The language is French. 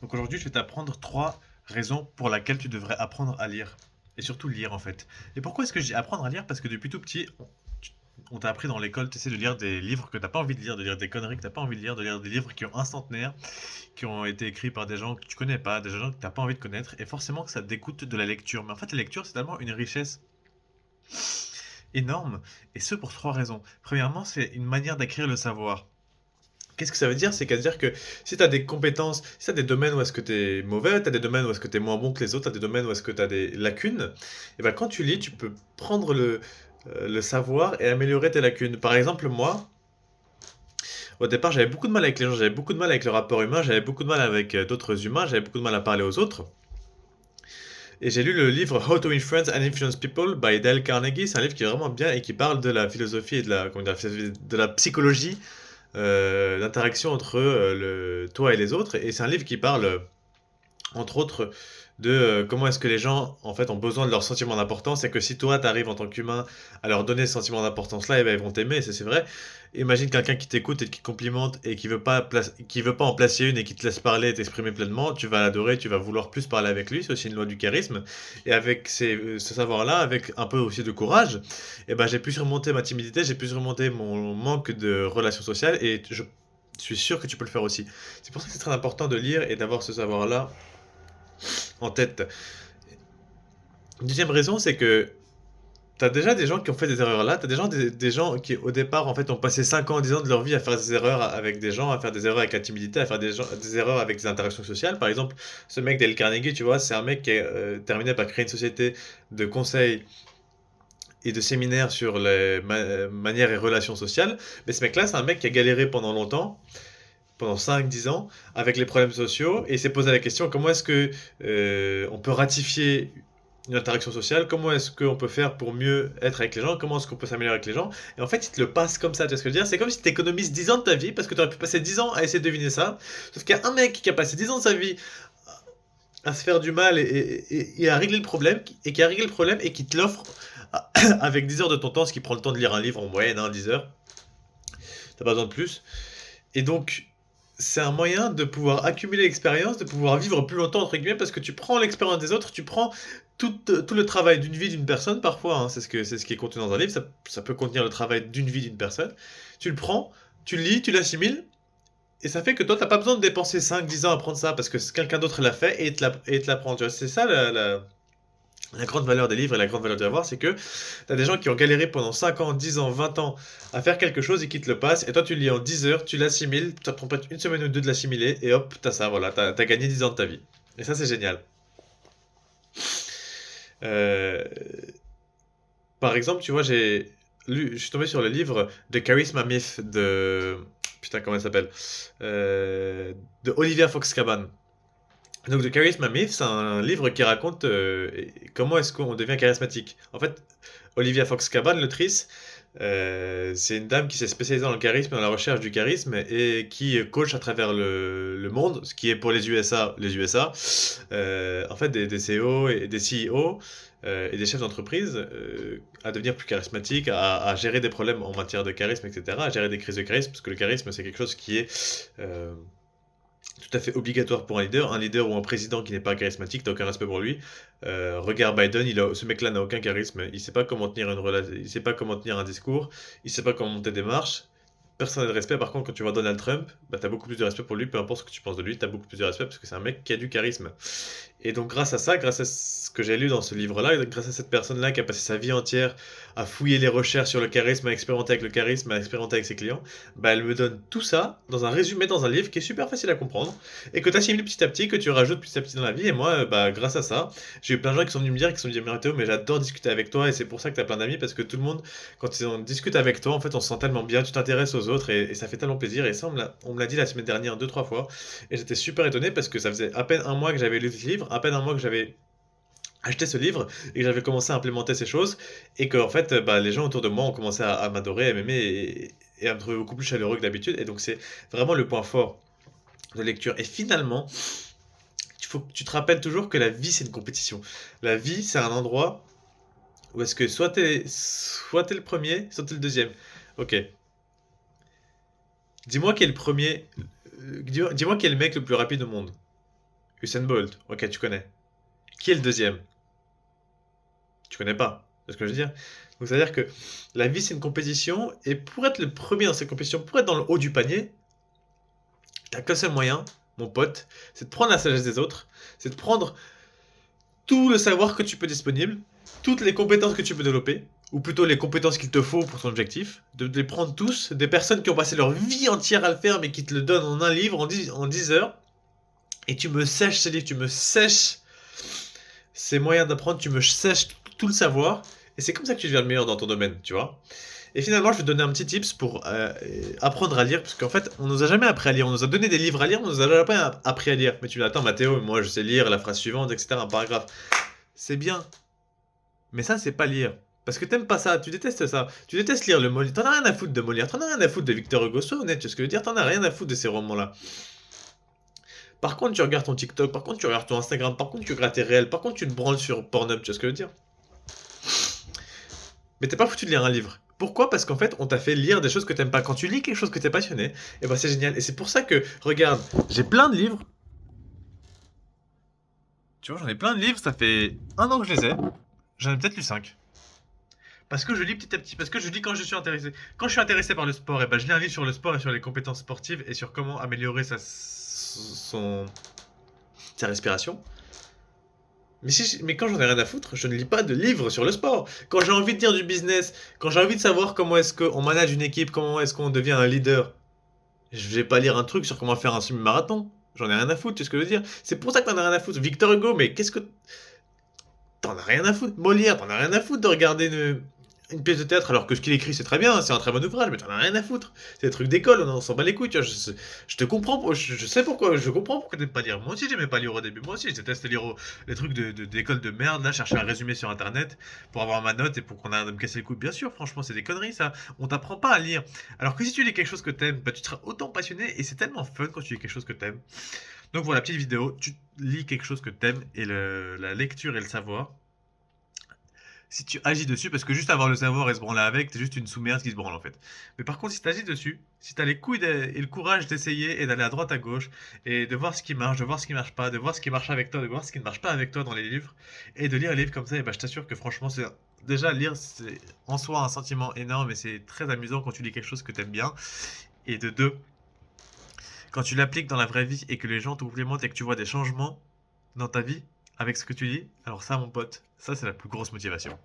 Donc aujourd'hui, je vais t'apprendre 3 raisons pour lesquelles tu devrais apprendre à lire. Et surtout lire en fait. Et pourquoi est-ce que je dis apprendre à lire? Parce que depuis tout petit, on t'a appris dans l'école, tu essaies de lire des livres que t'as pas envie de lire, de lire des conneries que t'as pas envie de lire des livres qui ont un centenaire, qui ont été écrits par des gens que tu connais pas, des gens que t'as pas envie de connaître, et forcément que ça te dégoûte de la lecture. Mais en fait, la lecture, c'est tellement une richesse énorme, et ce pour 3 raisons. Premièrement, c'est une manière d'acquérir le savoir. Qu'est-ce que ça veut dire? C'est qu'à dire que si tu as des compétences, si tu as des domaines où est-ce que tu es mauvais, tu as des domaines où est-ce que tu es moins bon que les autres, tu as des domaines où est-ce que tu as des lacunes, et ben quand tu lis, tu peux prendre le savoir et améliorer tes lacunes. Par exemple, moi, au départ, j'avais beaucoup de mal avec les gens, j'avais beaucoup de mal avec le rapport humain, j'avais beaucoup de mal avec d'autres humains, j'avais beaucoup de mal à parler aux autres. Et j'ai lu le livre How to Influence and Influence People by Dale Carnegie. C'est un livre qui est vraiment bien et qui parle de la philosophie et de la psychologie, l'interaction entre toi et les autres. Et c'est un livre qui parle entre autres de comment est-ce que les gens en fait ont besoin de leur sentiment d'importance et que si toi tu arrives en tant qu'humain à leur donner ce sentiment d'importance là, et ben ils vont t'aimer, c'est vrai. Imagine quelqu'un qui t'écoute et qui te complimente et qui veut pas en placer une et qui te laisse parler et t'exprimer pleinement, tu vas l'adorer, tu vas vouloir plus parler avec lui, c'est aussi une loi du charisme. Et avec ce savoir-là, avec un peu aussi de courage, et ben j'ai pu surmonter ma timidité, j'ai pu surmonter mon manque de relations sociales et je suis sûr que tu peux le faire aussi. C'est pour ça que c'est très important de lire et d'avoir ce savoir-là en tête. Deuxième raison, c'est que t'as déjà des gens qui ont fait des erreurs là, t'as des gens qui au départ en fait ont passé 5 ans, 10 ans de leur vie à faire des erreurs avec des gens, à faire des erreurs avec la timidité, à faire des erreurs avec des interactions sociales. Par exemple, ce mec Dale Carnegie, tu vois, c'est un mec qui a terminé par créer une société de conseils et de séminaires sur les manières et relations sociales. Mais ce mec-là, c'est un mec qui a galéré pendant longtemps, pendant 5 10 ans, avec les problèmes sociaux, et il s'est posé la question comment est-ce que on peut ratifier une interaction sociale, comment est-ce qu'on peut faire pour mieux être avec les gens, comment est-ce qu'on peut s'améliorer avec les gens, et en fait, il te le passe comme ça, tu vois ce que je veux dire? C'est comme si tu économises 10 ans de ta vie, parce que tu aurais pu passer 10 ans à essayer de deviner ça, sauf qu'il y a un mec qui a passé 10 ans de sa vie à se faire du mal et à régler le problème, et qui a réglé le problème et qui te l'offre avec 10 heures de ton temps, ce qui prend le temps de lire un livre en moyenne, hein, 10 heures, t'as pas besoin de plus. Et donc, c'est un moyen de pouvoir accumuler l'expérience, de pouvoir vivre plus longtemps, entre guillemets, parce que tu prends l'expérience des autres, tu prends tout le travail d'une vie d'une personne, parfois, hein, c'est ce qui est contenu dans un livre, ça peut contenir le travail d'une vie d'une personne. Tu le prends, tu le lis, tu l'assimiles, et ça fait que toi, t'as pas besoin de dépenser 5 10 ans à prendre ça, parce que quelqu'un d'autre l'a fait et te l'apprend. Tu vois, c'est ça la grande valeur des livres et la grande valeur de l'avoir, c'est que t'as des gens qui ont galéré pendant 5 ans, 10 ans, 20 ans à faire quelque chose et qui te le passent, et toi tu le lis en 10 heures, tu l'assimiles, ça te prend peut-être une semaine ou deux de l'assimiler, et hop, t'as ça, voilà, t'as gagné 10 ans de ta vie. Et ça, c'est génial. Euh, Par exemple, tu vois, je suis tombé sur le livre The Charisma Myth de. Putain, comment elle s'appelle? Euh, de Olivia Fox-Cabane. Donc, The Charisma Myth, c'est un livre qui raconte comment est-ce qu'on devient charismatique. En fait, Olivia Fox-Cabane, l'autrice, c'est une dame qui s'est spécialisée dans le charisme, dans la recherche du charisme, et qui coach à travers le monde, ce qui est pour les USA, en fait, des CEO et des CEO et des chefs d'entreprise à devenir plus charismatiques, à gérer des problèmes en matière de charisme, etc., à gérer des crises de charisme, parce que le charisme, c'est quelque chose qui est tout à fait obligatoire pour un leader. Un leader ou un président qui n'est pas charismatique, t'as aucun respect pour lui. Regarde Biden, ce mec-là n'a aucun charisme. Il sait pas comment tenir une relation, il sait pas comment tenir un discours, il sait pas comment monter des marches. Personne n'a de respect. Par contre, quand tu vois Donald Trump, bah, t'as beaucoup plus de respect pour lui, peu importe ce que tu penses de lui, t'as beaucoup plus de respect parce que c'est un mec qui a du charisme. Et donc, grâce à ça, grâce à ce que j'ai lu dans ce livre-là, et donc grâce à cette personne-là qui a passé sa vie entière à fouiller les recherches sur le charisme, à expérimenter avec le charisme, à expérimenter avec ses clients, bah, elle me donne tout ça dans un résumé dans un livre qui est super facile à comprendre et que tu assimiles petit à petit, que tu rajoutes petit à petit dans la vie. Et moi, bah, grâce à ça, j'ai eu plein de gens qui sont venus me dire, qui sont venus me dire, Théo, mais j'adore discuter avec toi et c'est pour ça que tu as plein d'amis parce que tout le monde, quand on discute avec toi, en fait, on se sent tellement bien, tu t'intéresses aux autres et ça fait tellement plaisir. Et ça, on me l'a dit la semaine dernière 2 3 fois et j'étais super étonné parce que ça faisait à peine un mois que j'avais lu ce livre, à peine un mois que j'avais acheté ce livre et que j'avais commencé à implémenter ces choses et que en fait bah, les gens autour de moi ont commencé à m'adorer, à m'aimer et à me trouver beaucoup plus chaleureux que d'habitude et donc c'est vraiment le point fort de lecture. Et finalement, il faut que tu te rappelles toujours que la vie c'est une compétition. La vie c'est un endroit où est-ce que soit t'es le premier, soit t'es le deuxième. Ok. Dis-moi qui est le premier. Dis-moi qui est le mec le plus rapide au monde. Usain Bolt, ok, tu connais. Qui est le deuxième? Tu connais pas. C'est ce que je veux dire. Donc, c'est-à-dire que la vie, c'est une compétition, et pour être le premier dans cette compétition, pour être dans le haut du panier, t'as qu'un seul moyen, mon pote, c'est de prendre la sagesse des autres, c'est de prendre tout le savoir que tu peux disponible, toutes les compétences que tu peux développer, ou plutôt les compétences qu'il te faut pour ton objectif, de les prendre tous, des personnes qui ont passé leur vie entière à le faire, mais qui te le donnent en un livre, en 10 heures, et tu me sèches ces livres, tu me sèches ces moyens d'apprendre, tu me sèches tout le savoir, et c'est comme ça que tu deviens le meilleur dans ton domaine, tu vois. Et finalement, je vais te donner un petit tips pour apprendre à lire, parce qu'en fait, on nous a jamais appris à lire. On nous a donné des livres à lire, on nous a jamais appris à lire. Mais tu dis, attends, Mathéo, moi je sais lire la phrase suivante, etc., un paragraphe. C'est bien, mais ça, c'est pas lire. Parce que t'aimes pas ça, tu détestes ça. Tu détestes lire le Molière. T'en as rien à foutre de Molière, t'en as rien à foutre de Victor Hugo, sois honnête, tu sais ce que je veux dire, t'en as rien à foutre de ces romans-là. Par contre, tu regardes ton TikTok, par contre, tu regardes ton Instagram, par contre, tu regardes tes réels, par contre, tu te branles sur Pornhub, tu vois ce que je veux dire. Mais t'es pas foutu de lire un livre. Pourquoi? Parce qu'en fait, on t'a fait lire des choses que t'aimes pas. Quand tu lis quelque chose que t'es passionné, et ben c'est génial. Et c'est pour ça que, regarde, j'ai plein de livres. Tu vois, j'en ai plein de livres, ça fait un an que je les ai. J'en ai peut-être lu 5. Parce que je lis petit à petit, parce que je lis quand je suis intéressé. Quand je suis intéressé par le sport, et ben je lis un livre sur le sport et sur les compétences sportives et sur comment améliorer sa respiration. Mais quand j'en ai rien à foutre, je ne lis pas de livres sur le sport. Quand j'ai envie de dire du business, quand j'ai envie de savoir comment est-ce qu'on manage une équipe, comment est-ce qu'on devient un leader, je vais pas lire un truc sur comment faire un semi-marathon. J'en ai rien à foutre, tu sais ce que je veux dire. C'est pour ça que t'en as rien à foutre. Victor Hugo, mais qu'est-ce que... T'en as rien à foutre. Molière, t'en as rien à foutre de regarder une pièce de théâtre alors que ce qu'il écrit c'est très bien, c'est un très bon ouvrage, mais t'en as rien à foutre. C'est des trucs d'école, on s'en bat les couilles, tu vois. Je te comprends, je sais pourquoi, je comprends pourquoi t'aimes pas lire. Moi aussi j'aimais pas lire au début, moi aussi je déteste lire les trucs d'école de merde, là, chercher un résumé sur internet pour avoir ma note et pour qu'on arrête de me casser les couilles. Bien sûr, franchement, c'est des conneries ça. On t'apprend pas à lire. Alors que si tu lis quelque chose que t'aimes, bah tu seras autant passionné et c'est tellement fun quand tu lis quelque chose que t'aimes. Donc voilà, petite vidéo, tu lis quelque chose que t'aimes et la lecture et le savoir si tu agis dessus, parce que juste avoir le savoir et se branler avec, t'es juste une sous-merde qui se branle en fait. Mais par contre, si tu agis dessus, si t'as les couilles et le courage d'essayer et d'aller à droite à gauche, et de voir ce qui marche, de voir ce qui marche pas, de voir ce qui marche avec toi, de voir ce qui ne marche pas avec toi dans les livres, et de lire les livres comme ça, et bah je t'assure que franchement, c'est déjà lire, c'est en soi un sentiment énorme, et c'est très amusant quand tu lis quelque chose que t'aimes bien. Et de deux, quand tu l'appliques dans la vraie vie et que les gens te complimentent et que tu vois des changements dans ta vie avec ce que tu lis, alors ça, mon pote, ça c'est la plus grosse motivation.